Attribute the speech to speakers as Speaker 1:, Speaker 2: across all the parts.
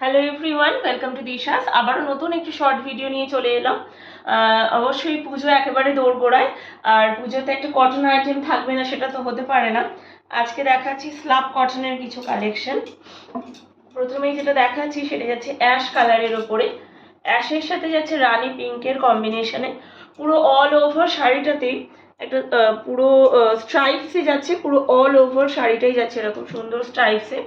Speaker 1: Hello everyone, welcome to দিশাস। আবারও নতুন একটি শর্ট ভিডিও নিয়ে চলে এলাম। অবশ্যই পুজো একেবারে দোরগোড়ায়, আর পুজোতে একটা কটন আইটেম থাকবে না সেটা তো হতে পারে না। আজকে দেখাচ্ছি স্লাব কটনের কিছু কালেকশন। প্রথমেই যেটা দেখাচ্ছি সেটা যাচ্ছে অ্যাশ কালারের ওপরে, অ্যাশের সাথে যাচ্ছে রানি পিঙ্কের কম্বিনেশনে। পুরো অল ওভার শাড়িটাতেই একটা পুরো স্ট্রাইপসে যাচ্ছে, পুরো অল ওভার শাড়িটাই যাচ্ছে এরকম সুন্দর স্ট্রাইপসে।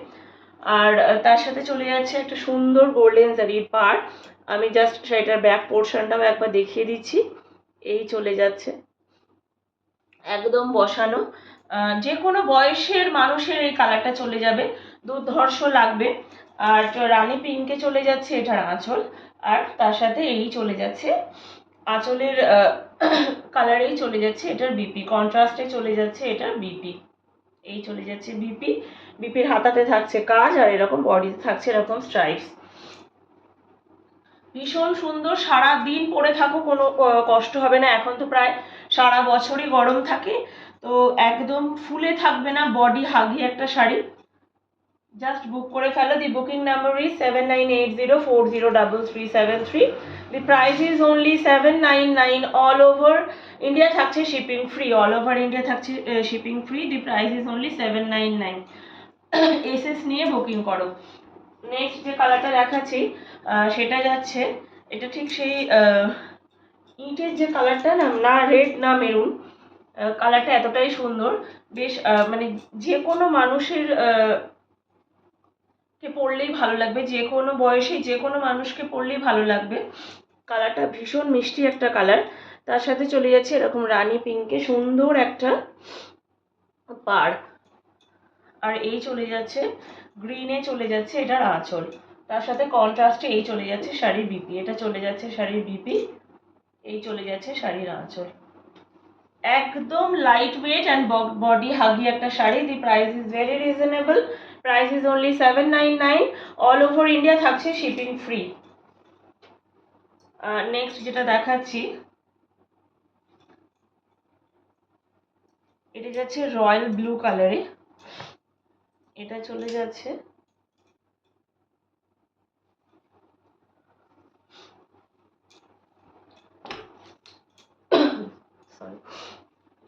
Speaker 1: আর তার সাথে চলে যাচ্ছে একটা সুন্দর গোল্ডেন জারির পাড়। আমি জাস্ট সেটার ব্যাক পোর্শনটাও একবার দেখিয়ে দিচ্ছি। এই চলে যাচ্ছে একদম বসানো। যে কোনো বয়সের মানুষের এই কালারটা চলে যাবে, দুর্ধর্ষ লাগবে। আর রানী পিঙ্কে চলে যাচ্ছে এটার আঁচল, আর তার সাথে এই চলে যাচ্ছে আঁচলের কালারেই চলে যাচ্ছে এটার বিপি, কন্ট্রাস্টে চলে যাচ্ছে এটার বিপি। এই চলে যাচ্ছে বিপি, বিপির হাতাতে থাকছে কাজ, আর এরকম বডিতে থাকছে এরকম স্ট্রাইপস। ভীষণ সুন্দর, সারা দিন পরে থাকো কোনো কষ্ট হবে না। এখন তো প্রায় সারা বছরই গরম থাকে, তো একদম ফুলে থাকবে না, বডি হাগি একটা শাড়ি। জাস্ট বুক করে ফেলো। The booking number is 7980403373। The price is only 799 all over India, থাকছে shipping free. All over India থাকছে shipping free. The price is only 799। SS নিয়ে বুকিং করো। নেক্সট যে কালারটা দেখাচ্ছি সেটা যাচ্ছে, এটা ঠিক সেই ইটের যে কালারটা, না রেড না মেরুন, কালারটা এতটাই সুন্দর। বেশ মানে যে কোনো মানুষের কে পরলেই ভালো লাগবে, যে কোনো বয়সে যে কোনো মানুষকে পরলেই ভালো লাগবে। কালারটা ভীষণ মিষ্টি একটা কালার। তার সাথে চলে যাচ্ছে এরকম রানী পিঙ্কে সুন্দর একটা পাড়, আর এই চলে যাচ্ছে গ্রিনে চলে যাচ্ছে এটার আঁচল। তার সাথে কন্ট্রাস্টে এই চলে যাচ্ছে শাড়ির বিপি, এটা চলে যাচ্ছে শাড়ির বিপি, এই চলে যাচ্ছে শাড়ির আঁচল। একদম লাইট ওয়েট অ্যান্ড বডি হাগি একটা শাড়ি। দি price is very reasonable, price is only 799। All over India থাকছে শিপিং ফ্রি। নেক্সট যেটা দেখাচ্ছি এটা যাচ্ছে রয়্যাল ব্লু কালারে, এটা চলে যাচ্ছে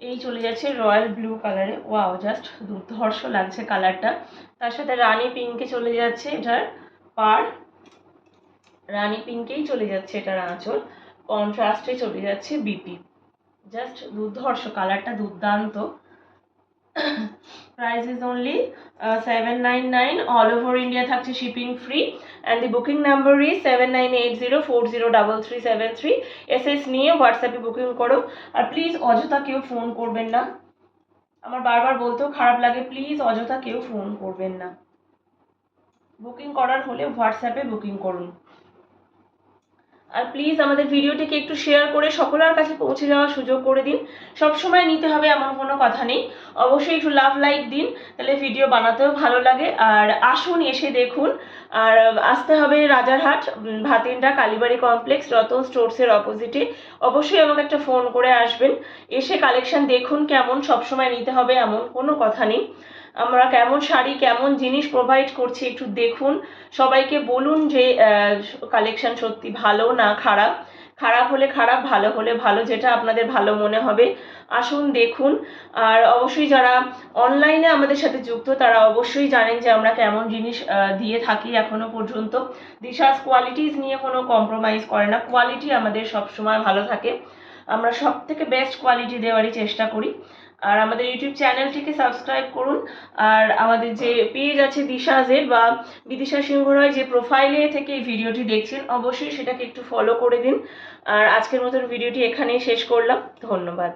Speaker 1: এই চলে যাচ্ছে রয়্যাল ব্লু কালারে। ওয়াও, জাস্ট দুর্ধর্ষ লাগছে কালারটা। তার সাথে রানী পিঙ্কে চলে যাচ্ছে এটার পাড়, রানী পিঙ্কেই চলে যাচ্ছে এটার আঁচল, কন্ট্রাস্টে চলে যাচ্ছে বিপি। জাস্ট দুর্ধর্ষ, কালারটা দুর্দান্ত। Price is only 799। All over India থাকছে shipping free, and the booking number is 7980403373। SS নিয়ে হোয়াটসঅ্যাপে বুকিং করো। আর প্লিজ অযথা কেউ ফোন করবেন না, আমার বারবার বলতেও খারাপ লাগে, প্লিজ অযথা কেউ ফোন করবেন না। বুকিং করার হলে হোয়াটসঅ্যাপে বুকিং করুন। আর প্লিজ আমাদের ভিডিওটিকে একটু শেয়ার করে সকলের কাছে পৌঁছে যাওয়ার সুযোগ করে দিন। সবসময় নিতে হবে এমন কোনো কথা নেই, অবশ্যই একটু লাভ লাইক দিন, তাহলে ভিডিও বানাতেও ভালো লাগে। আর আসুন, এসে দেখুন। আর আসতে হবে রাজারহাট, ভাতিন্ডা, কালীবাড়ি কমপ্লেক্স, রতন স্টোর্সের অপোজিটে। অবশ্যই আমাকে একটা ফোন করে আসবেন, এসে কালেকশন দেখুন। কেমন সবসময় নিতে হবে এমন কোনো কথা নেই, আমরা কেমন শাড়ি কেমন জিনিস প্রোভাইড করছি একটু দেখুন। সবাইকে বলুন যে কালেকশন সত্যি ভালো না খারাপ, খারাপ হলে খারাপ, ভালো হলে ভালো, যেটা আপনাদের ভালো মনে হবে আসুন দেখুন। আর অবশ্যই যারা অনলাইনে আমাদের সাথে যুক্ত তারা অবশ্যই জানেন যে আমরা কেমন জিনিস দিয়ে থাকি এখনো পর্যন্ত। দিশাস কোয়ালিটিস নিয়ে কোনো কম্প্রোমাইজ করে না, কোয়ালিটি আমাদের সবসময় ভালো থাকে, আমরা সব থেকে বেস্ট কোয়ালিটি দেওয়ারই চেষ্টা করি। আর আমাদের ইউটিউব চ্যানেলটিকে সাবস্ক্রাইব করুন। আর আমাদের যে পেজ আছে দিশাজের বা বিদিশা সিংহ রায়, যে প্রোফাইলে থেকে এই ভিডিওটি দেখছেন অবশ্যই সেটাকে একটু ফলো করে দিন। আর আজকের মতন ভিডিওটি এখানেই শেষ করলাম, ধন্যবাদ।